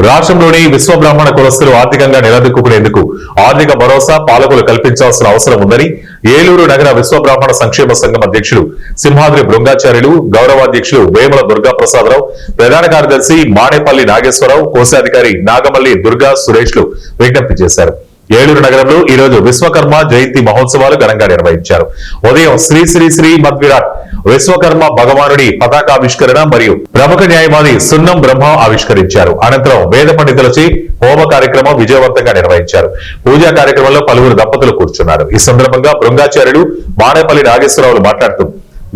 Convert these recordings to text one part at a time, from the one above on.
రాష్ట్రంలోని విశ్వబ్రాహ్మణ కులస్తులు ఆర్థికంగా నిలదొక్కునేందుకు ఆర్థిక భరోసా పాలకులు కల్పించాల్సిన అవసరం ఉందని ఏలూరు నగర విశ్వబ్రాహ్మణ సంక్షేమ సంఘం అధ్యక్షులు సింహాద్రి బృంగాచార్యులు, గౌరవాధ్యక్షులు వేముల దుర్గాప్రసాదరావు, ప్రధాన కార్యదర్శి మానేపల్లి నాగేశ్వరరావు, కోశాధికారి నాగమల్లి దుర్గా సురేష్లు విజ్ఞప్తి చేశారు. ఏలూరు నగరంలో ఈ రోజు విశ్వకర్మ జయంతి మహోత్సవాలు ఘనంగా నిర్వహించారు. ఉదయం శ్రీ శ్రీ శ్రీ మద్విరాట్ విశ్వకర్మ భగవానుడి పతాకావిష్కరణ మరియు ప్రముఖ న్యాయవాది సున్నం బ్రహ్మ ఆవిష్కరించారు. అనంతరం వేద పండితులచే హోమ కార్యక్రమం విజయవంతంగా నిర్వహించారు. పూజా కార్యక్రమంలో పలువురు దంపతులు కూర్చున్నారు. ఈ సందర్భంగా బృంగాచార్యులు, మానేపల్లి నాగేశ్వరరావులు మాట్లాడుతూ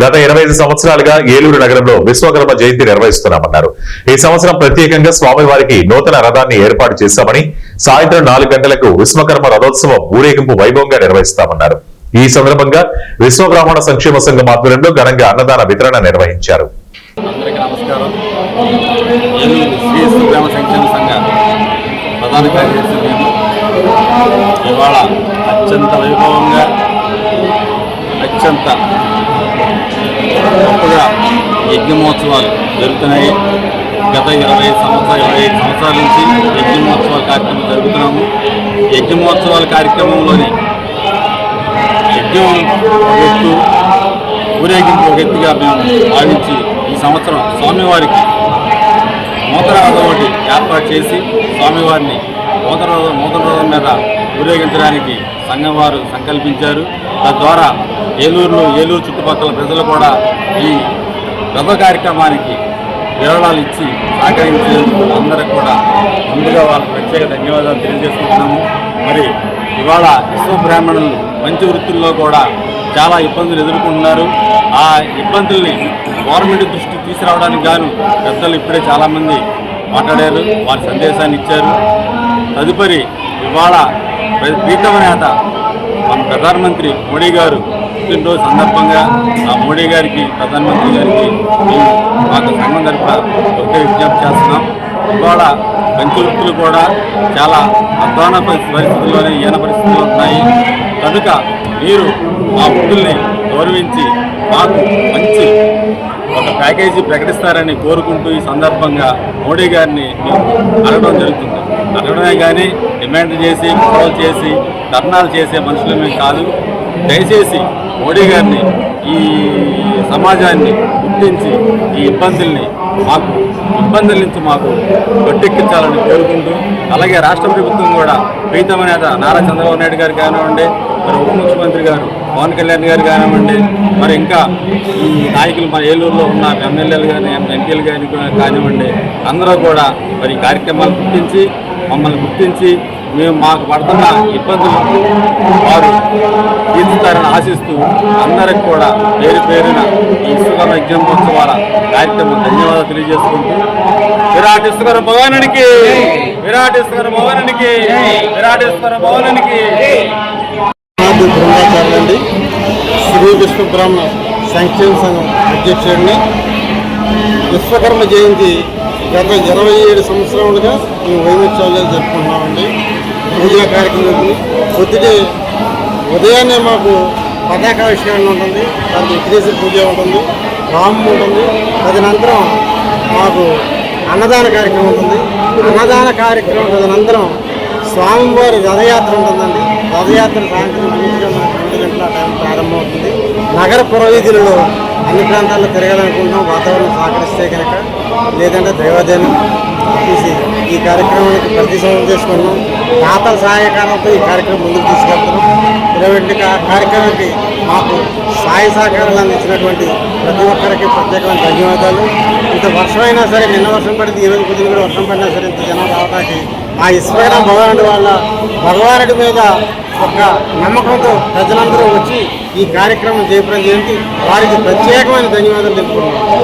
గత 25 సంవత్సరాలుగా ఏలూరు నగరంలో విశ్వకర్మ జయంతి నిర్వహిస్తున్నామన్నారు. ఈ సంవత్సరం ప్రత్యేకంగా స్వామివారికి నూతన రథాన్ని ఏర్పాటు చేశామని, సాయంత్రం 4 గంటలకు విశ్వకర్మ రథోత్సవం ఊరేగింపు వైభవంగా నిర్వహిస్తామన్నారు. ఈ సందర్భంగా విశ్వబ్రాహ్మణ సంక్షేమ సంఘం ఆధ్వర్యంలో ఘనంగా అన్నదాన వితరణ నిర్వహించారు. అందరికీ నమస్కారం. ఏలూరు శ్రీ విశ్వబ్రాహ్మణ సంక్షేమ సంఘ ప్రధాన కార్యదర్శి మేము ఇవాళ అత్యంత వైభవంగా అత్యంత గొప్పగా యజ్ఞమోత్సవాలు జరుగుతున్నాయి. గత 25 సంవత్సరాల నుంచి యజ్ఞమోత్సవాల కార్యక్రమం జరుగుతున్నాము. యజ్ఞమోత్సవాల కార్యక్రమంలోని యజ్ఞం ఒక ఎత్తు, ఊరేగింపు ఒక ఎత్తుగా మేము భావించి ఈ సంవత్సరం స్వామివారికి నూతన రథం ఒకటి ఏర్పాటు చేసి స్వామివారిని నూతన రథం మీద ఊరేగించడానికి సంఘం వారు సంకల్పించారు. తద్వారా ఏలూరు చుట్టుపక్కల ప్రజలు కూడా ఈ రథ కార్యక్రమానికి విరాళాలు ఇచ్చి సహకరించేందుకు అందరికి కూడా ముందుగా వాళ్ళకి ప్రత్యేక ధన్యవాదాలు తెలియజేసుకుంటున్నాము. మరి ఇవాళ విశ్వబ్రాహ్మణులు మంచి వృత్తుల్లో కూడా చాలా ఇబ్బందులు ఎదుర్కొంటున్నారు. ఆ ఇబ్బందుల్ని గవర్నమెంట్ దృష్టికి తీసుకురావడానికి గాను పెద్దలు ఇప్పుడే చాలామంది మాట్లాడారు, వారి సందేశాన్ని ఇచ్చారు. తదుపరి ఇవాళ ప్రీతమ నేత మన ప్రధానమంత్రి మోడీ గారు పుట్టినరోజు సందర్భంగా ఆ మోడీ గారికి, ప్రధానమంత్రి గారికి మేము మాకు సంఘం తరపున ఒకే విజ్ఞప్తి చేస్తున్నాం. ఇవాళ మంచి వృత్తులు కూడా చాలా అధ్వాన పరిస్థితుల్లోనే ఈయన పరిస్థితులు ఉన్నాయి. కనుక మీరు మా వృత్తుల్ని గౌరవించి మాకు మంచి ఒక ప్యాకేజీ ప్రకటిస్తారని కోరుకుంటూ ఈ సందర్భంగా మోడీ గారిని మేము అడగడం జరుగుతుంది. అడగడమే కానీ డిమాండ్ చేసి, గొడవలు చేసి, ధర్నాలు చేసే మనుషులు మేము కాదు. దయచేసి మోడీ గారిని, ఈ సమాజాన్ని గుర్తించి ఈ ఇబ్బందుల నుంచి మాకు గట్టెక్కించాలని కోరుకుంటూ, అలాగే రాష్ట్ర ప్రభుత్వం కూడా ప్రీతమ నేత నారా చంద్రబాబు నాయుడు గారు కానివ్వండి, మరి ఉప ముఖ్యమంత్రి గారు పవన్ కళ్యాణ్ గారు కానివ్వండి, మరి ఇంకా ఈ నాయకులు మన ఏలూరులో ఉన్న ఎమ్మెల్యేలు కానీ ఎంపీలు కానీ కానివ్వండి, అందరూ కూడా మరి కార్యక్రమాలు మమ్మల్ని గుర్తించి మేము మాకు పడుతున్న ఇబ్బందులు వారు తీర్చుతారని ఆశిస్తూ అందరికి కూడా పేరున ఈ విశ్వకర్మ యజ్ఞమోత్సవాల కార్యక్రమం ధన్యవాదాలు తెలియజేసుకుంటూ విరాట్ విశ్వకర్మ భగవానునికి, విరాట్ విశ్వకర్మ భగవానునికి, విరాట్ విశ్వకర్మ భగవానునికి. బృంగాచార్యులండి, శ్రీ విశ్వబ్రాహ్మణ సంక్షేమ సంఘం అధ్యక్షుడిని. విశ్వకర్మ జయంతి గత 27 సంవత్సరాలుగా మేము వైవిధ్యాలు జరుపుకుంటున్నామండి. పూజా కార్యక్రమం ఉదయాన్నే మాకు పతాకావిష్కరణ ఉంటుంది, దానికి విఘ్నేశ్వర పూజ ఉంటుంది, రాము ఉంటుంది. తదనంతరం మాకు అన్నదాన కార్యక్రమం ఉంటుంది. అన్నదాన కార్యక్రమం తదనంతరం స్వామివారి రథయాత్ర ఉంటుందండి. రథయాత్ర సాయంత్రం 2 గంటల టైం ప్రారంభమవుతుంది. నగర పురవీధులలో అన్ని ప్రాంతాల్లో తిరగాలనుకుంటున్నాం, వాతావరణం సహకరిస్తే కనుక. లేదంటే దైవాధీనం చూసి ఈ కార్యక్రమానికి ప్రతి సంవత్సరం చేసుకున్నాం. దాతల సహాయకాలంతో ఈ కార్యక్రమం ముందుకు తీసుకెళ్తున్నాం. ఇటువంటి కార్యక్రమానికి మాకు సహాయ సహకారాలు అందించినటువంటి ప్రతి ఒక్కరికి ప్రత్యేకమైన ధన్యవాదాలు. ఇంత వర్షమైనా సరే, నిన్న వర్షం పడింది, ఈరోజు కొద్దిగా కూడా వర్షం పడినా సరే ఇంత జనం రావడానికి ఆ విశ్వకర్మ భగవానుడి మీద ఒక నమ్మకంతో ప్రజలందరూ వచ్చి ఈ కార్యక్రమం జయప్రదం చేయండి. వారికి ప్రత్యేకమైన ధన్యవాదాలు తెలుపుతున్నాం.